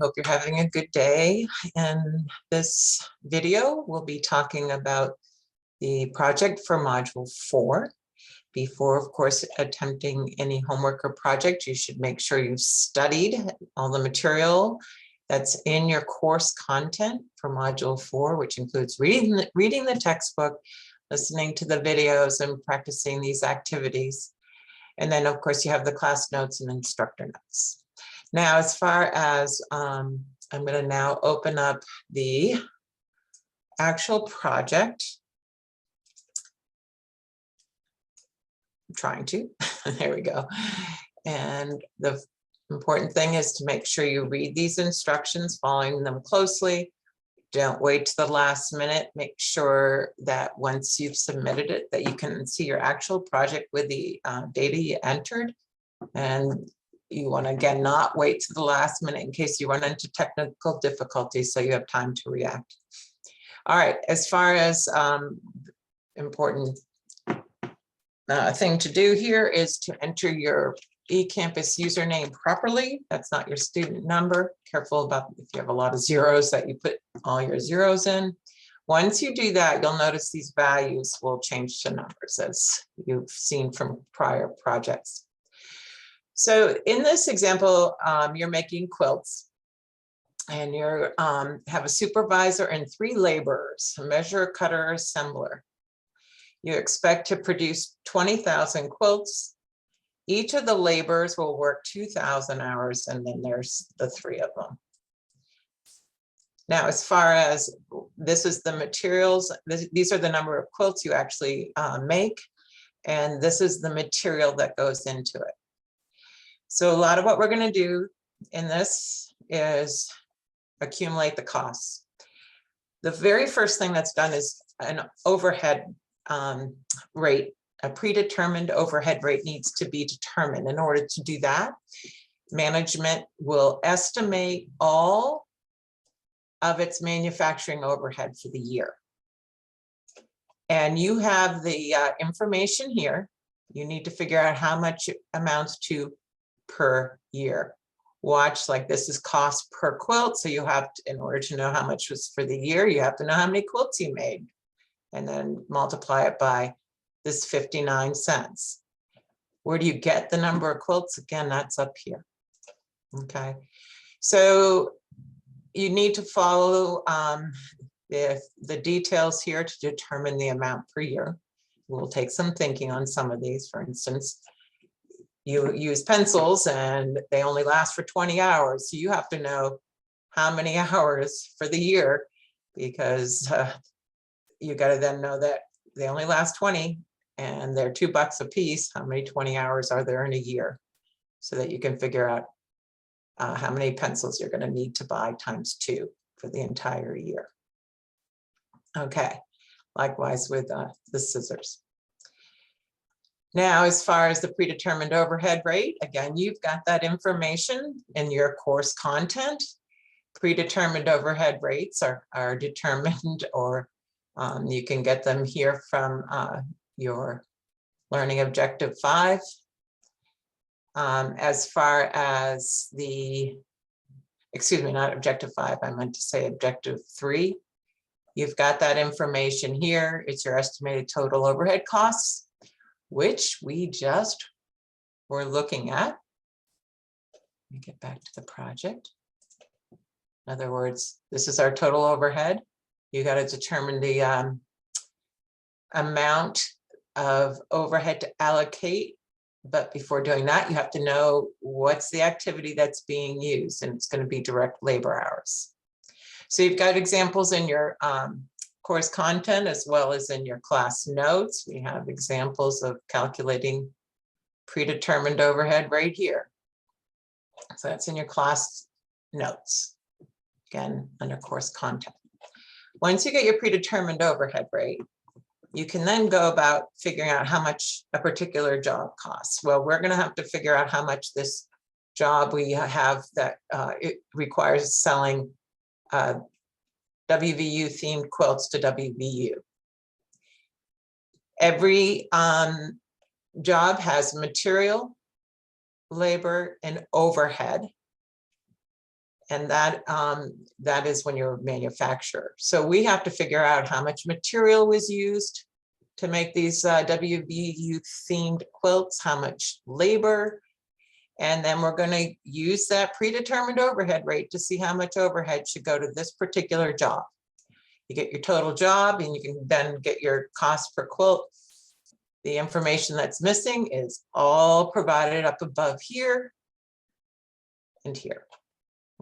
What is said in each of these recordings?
Hope you're having a good day. In this video, we'll be talking about the project for Module 4. Before, of course, attempting any homework or project, you should make sure you've studied all the material that's in your course content for Module 4, which includes reading the textbook, listening to the videos, and practicing these activities. And then, of course, you have the class notes and instructor notes. Now, as far as, I'm going to now open up the actual project. I'm trying to, there we go. And the important thing is to make sure you read these instructions, following them closely. Don't wait to the last minute. Make sure that once you've submitted it, that you can see your actual project with the data you entered. And you want to, again, not wait to the last minute in case you run into technical difficulties, so you have time to react. All right, as far as important thing to do here is to enter your eCampus username properly. That's not your student number. Careful about if you have a lot of zeros that you put all your zeros in. Once you do that, you'll notice these values will change to numbers, as you've seen from prior projects. So in this example, you're making quilts, and you have a supervisor and 3 laborers, a measurer, cutter, assembler. You expect to produce 20,000 quilts. Each of the laborers will work 2,000 hours, and then there's the 3 of them. Now, as far as this is the materials, these are the number of quilts you actually make, and this is the material that goes into it. So a lot of what we're going to do in this is accumulate the costs. The very first thing that's done is an overhead rate. A predetermined overhead rate needs to be determined. In order to do that, management will estimate all of its manufacturing overhead for the year. And you have the information here. You need to figure out how much it amounts to per year. Watch, like this is cost per quilt. So you have to, in order to know how much was for the year, you have to know how many quilts you made, and then multiply it by this 59 cents. Where do you get the number of quilts? Again, that's up here. Okay, so you need to follow the details here to determine the amount per year. We'll take some thinking on some of these. For instance, you use pencils and they only last for 20 hours. So you have to know how many hours for the year, because you got to then know that they only last 20 and they're $2 a piece. How many 20 hours are there in a year? So that you can figure out how many pencils you're going to need to buy times 2 for the entire year. Okay, likewise with the scissors. Now, as far as the predetermined overhead rate, again, you've got that information in your course content. Predetermined overhead rates are determined, or you can get them here from your Learning Objective 5. As far as the, excuse me, not Objective 5, I meant to say Objective 3. You've got that information here. It's your estimated total overhead costs, which we just were looking at. Let me get back to the project. In other words, this is our total overhead. You got to determine the amount of overhead to allocate. But before doing that, you have to know what's the activity that's being used, and it's going to be direct labor hours. So you've got examples in your course content as well as in your class notes. We have examples of calculating predetermined overhead right here. So that's in your class notes, again, under course content. Once you get your predetermined overhead rate, you can then go about figuring out how much a particular job costs. Well, we're going to have to figure out how much this job we have that it requires selling WVU themed quilts to WVU. Every job has material, labor, and overhead. And that is when you're a manufacturer. So we have to figure out how much material was used to make these WVU themed quilts, how much labor, and then we're going to use that predetermined overhead rate to see how much overhead should go to this particular job. You get your total job, and you can then get your cost per quilt. The information that's missing is all provided up above here and here.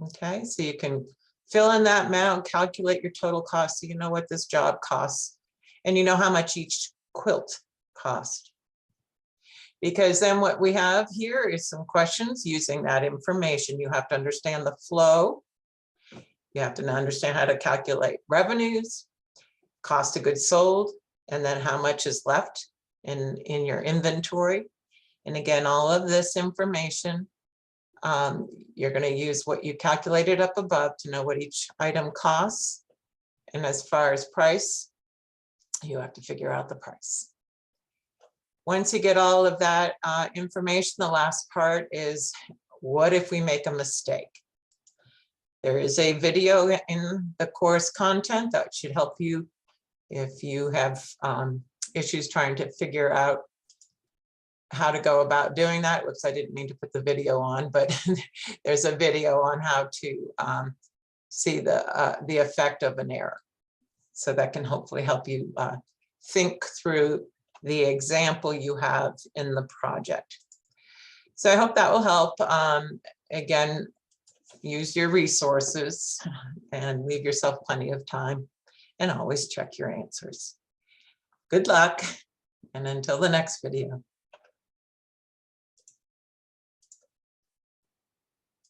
Okay, so you can fill in that amount, calculate your total cost, so you know what this job costs, and you know how much each quilt cost. Because then what we have here is some questions using that information. You have to understand the flow. You have to understand how to calculate revenues, cost of goods sold, and then how much is left in your inventory. And again, all of this information, you're going to use what you calculated up above to know what each item costs. And as far as price, you have to figure out the price. Once you get all of that information, the last part is, what if we make a mistake? There is a video in the course content that should help you if you have issues trying to figure out how to go about doing that. Whoops, I didn't mean to put the video on, but there's a video on how to see the effect of an error. So that can hopefully help you think through the example you have in the project. So I hope that will help. Again, use your resources and leave yourself plenty of time, and always check your answers. Good luck, and until the next video.